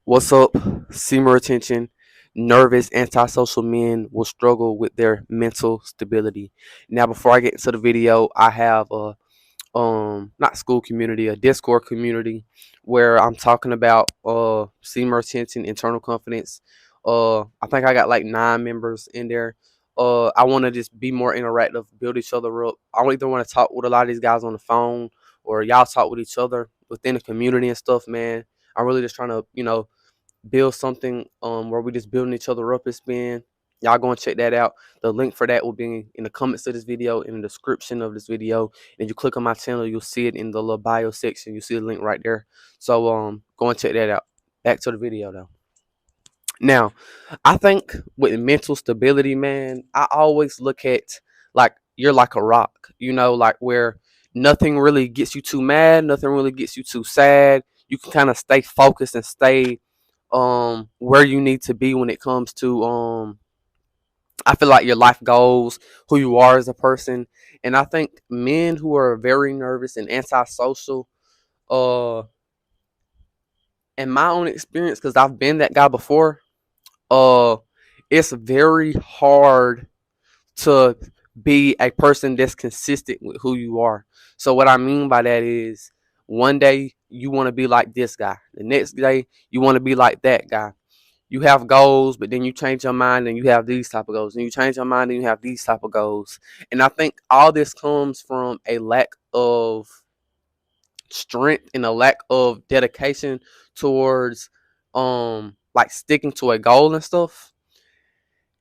What's up? Semen retention. Nervous, antisocial men will struggle with their mental stability. Now, before I get into the video, I have a not school community, a Discord community where I'm talking about semen retention, internal confidence. I think I got like 9 members in there. I want to just be more interactive, build each other up. I don't either want to talk with a lot of these guys on the phone or y'all talk with each other within the community and stuff, man. I'm really just trying to, build something where we just building each other up. It's been y'all go and check that out. The link for that will be in the comments of this video, in the description of this video. And you click on my channel, you'll see it in the little bio section. You see the link right there. So go and check that out. Back to the video though. Now, I think with mental stability, man, I always look at like you're like a rock, like where nothing really gets you too mad, nothing really gets you too sad. You can kind of stay focused and stay where you need to be when it comes to I feel like your life goals, who you are as a person. And I think men who are very nervous and antisocial, uh in my own experience, because I've been that guy before, uh it's very hard to be a person that's consistent with who you are. So what I mean by that is one day you want to be like this guy, the next day you want to be like that guy. You have goals, but then you change your mind and you have these type of goals. And you change your mind and you have these type of goals. And I think all this comes from a lack of strength and a lack of dedication towards like sticking to a goal and stuff.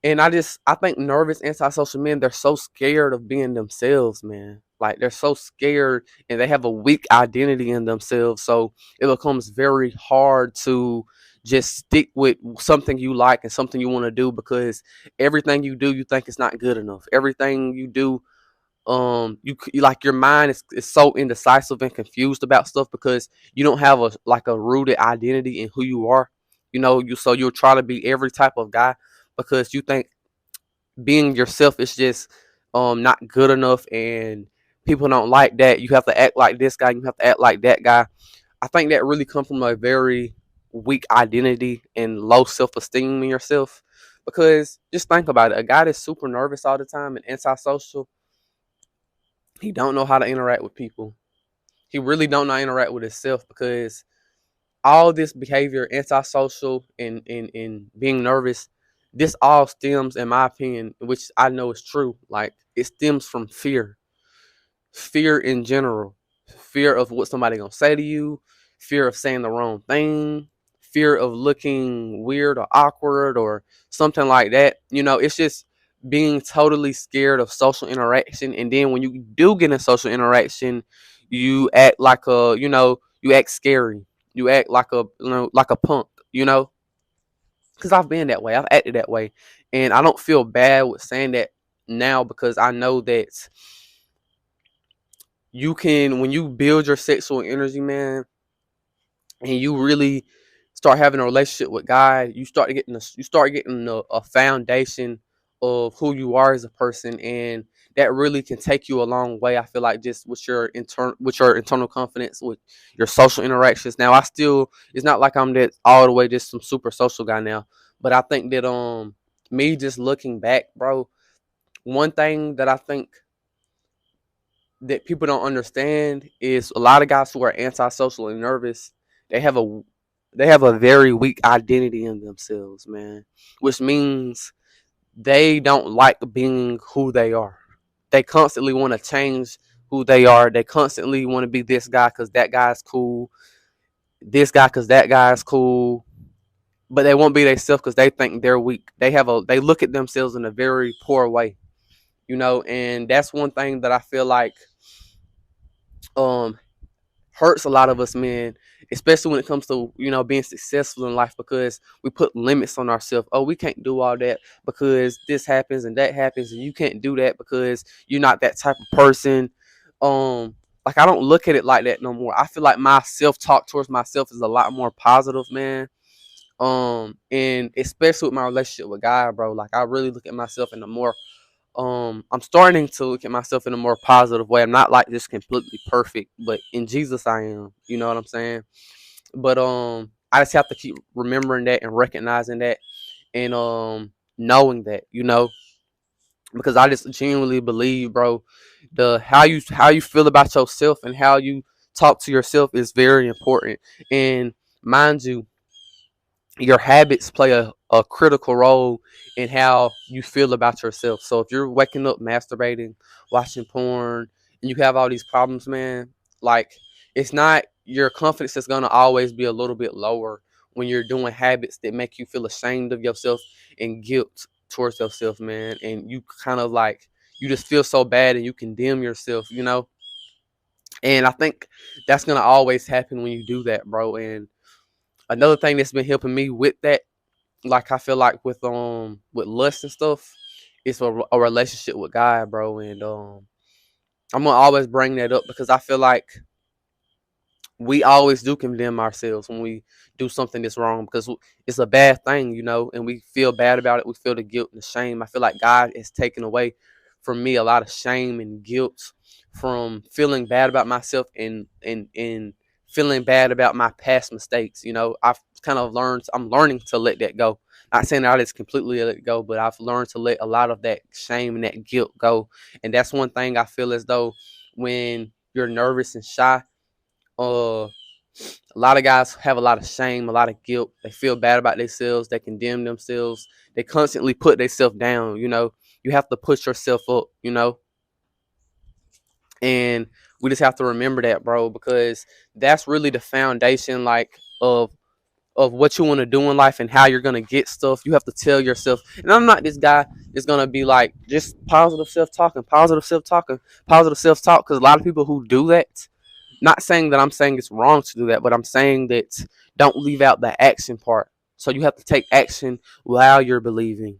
And I think nervous antisocial men, they're so scared of being themselves, man. Like they're so scared and they have a weak identity in themselves. So it becomes very hard to just stick with something you like and something you want to do, because everything you do you think it's not good enough. Everything you do, you like your mind is so indecisive and confused about stuff because you don't have a rooted identity in who you are. So you'll try to be every type of guy because you think being yourself is just not good enough, and people don't like that. You have to act like this guy, you have to act like that guy. I think that really comes from a very weak identity and low self-esteem in yourself, because just think about it. A guy that's super nervous all the time and antisocial, he don't know how to interact with people. He really don't know how to interact with himself, because all this behavior, antisocial and being nervous, this all stems, in my opinion, which I know is true, like it stems from fear. Fear in general. Fear of what somebody gonna say to you, fear of saying the wrong thing, fear of looking weird or awkward or something like that. It's just being totally scared of social interaction. And then when you do get in social interaction, you act like you act scary. You act like like a punk, because I've been that way. I've acted that way. And I don't feel bad with saying that now, because I know that you can, when you build your sexual energy, man, and you really start having a relationship with God, you start getting a foundation of who you are as a person, and that really can take you a long way. I feel like just with your internal confidence, with your social interactions. Now, it's not like I'm that all the way just some super social guy now, but I think that me just looking back, bro, one thing that I think that people don't understand is a lot of guys who are antisocial and nervous, they have a they have a very weak identity in themselves, man. Which means they don't like being who they are. They constantly want to change who they are. They constantly want to be this guy because that guy's cool, this guy because that guy's cool. But they won't be themselves because they think they're weak. They look at themselves in a very poor way, and that's one thing that I feel like um hurts a lot of us men, especially when it comes to being successful in life, because we put limits on ourselves. Oh, we can't do all that because this happens and that happens, and you can't do that because you're not that type of person. Like I don't look at it like that no more. I feel like my self-talk towards myself is a lot more positive, man. And especially with my relationship with God, bro, like I really look at myself in a more I'm starting to look at myself in a more positive way. I'm not like just completely perfect, but in Jesus I am. You know what I'm saying? But I just have to keep remembering that and recognizing that and knowing that, because I just genuinely believe, bro, the how you feel about yourself and how you talk to yourself is very important. And mind you, your habits play a critical role in how you feel about yourself. So if you're waking up masturbating, watching porn, and you have all these problems, man, like, it's not your confidence is gonna always be a little bit lower when you're doing habits that make you feel ashamed of yourself and guilt towards yourself, man. And you kind of like you just feel so bad and you condemn yourself. And I think that's gonna always happen when you do that, bro. And another thing that's been helping me with that, like, I feel like with lust and stuff, it's a relationship with God, bro. And I'm gonna always bring that up because I feel like we always do condemn ourselves when we do something that's wrong because it's a bad thing, and we feel bad about it. We feel the guilt and the shame. I feel like God has taken away from me a lot of shame and guilt from feeling bad about myself and feeling bad about my past mistakes. I've kind of I'm learning to let that go. Not saying that I just completely let it go, but I've learned to let a lot of that shame and that guilt go. And that's one thing I feel as though when you're nervous and shy, a lot of guys have a lot of shame, a lot of guilt. They feel bad about themselves. They condemn themselves. They constantly put themselves down. You have to push yourself up. And we just have to remember that, bro, because that's really the foundation, like, of what you want to do in life and how you're gonna get stuff. You have to tell yourself. And I'm not this guy that's gonna be like just positive self talking, positive self talking, positive self talk. Because a lot of people who do that, not saying that I'm saying it's wrong to do that, but I'm saying that don't leave out the action part. So you have to take action while you're believing,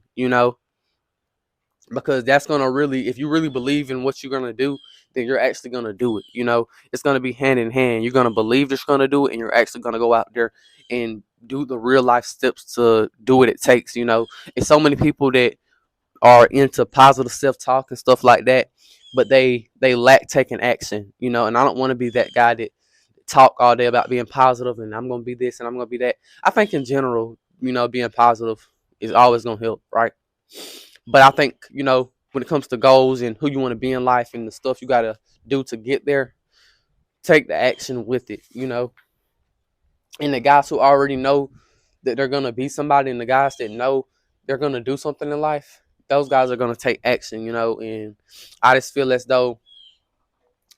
because that's gonna really, if you really believe in what you're gonna do, then you're actually gonna do it. It's gonna be hand in hand. You're gonna believe that you're gonna do it, and you're actually gonna go out there and do the real life steps to do what it takes. And so many people that are into positive self talk and stuff like that, but they lack taking action. And I don't want to be that guy that talk all day about being positive and I'm gonna be this and I'm gonna be that. I think in general, being positive is always gonna help, right? But I think, when it comes to goals and who you want to be in life and the stuff you gotta do to get there, take the action with it. And the guys who already know that they're gonna be somebody and the guys that know they're gonna do something in life, those guys are gonna take action. And I just feel as though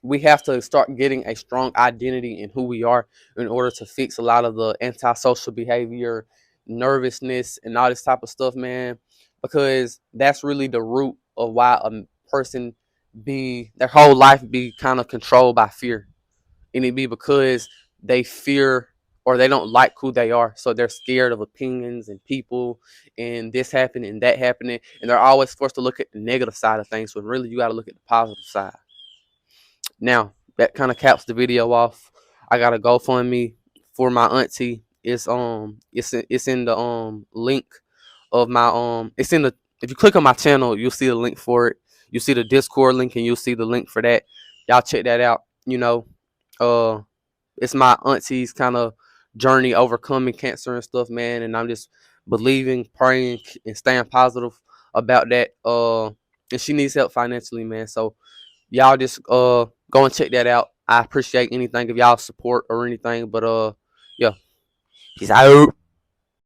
we have to start getting a strong identity in who we are in order to fix a lot of the antisocial behavior, nervousness, and all this type of stuff, man. Because that's really the root of why a person be their whole life be kind of controlled by fear. And it be because they fear or they don't like who they are. So they're scared of opinions and people and this happening and that happening. And they're always forced to look at the negative side of things when really you got to look at the positive side. Now, that kind of caps the video off. I got a GoFundMe for my auntie. It's in the link of my it's in the if you click on my channel, you'll see the link for it. You see the Discord link and you'll see the link for that. Y'all check that out. Uh it's my auntie's kind of journey overcoming cancer and stuff, man, and I'm just believing, praying, and staying positive about that. And she needs help financially, man. So y'all just go and check that out. I appreciate anything of y'all support or anything, but yeah, peace out.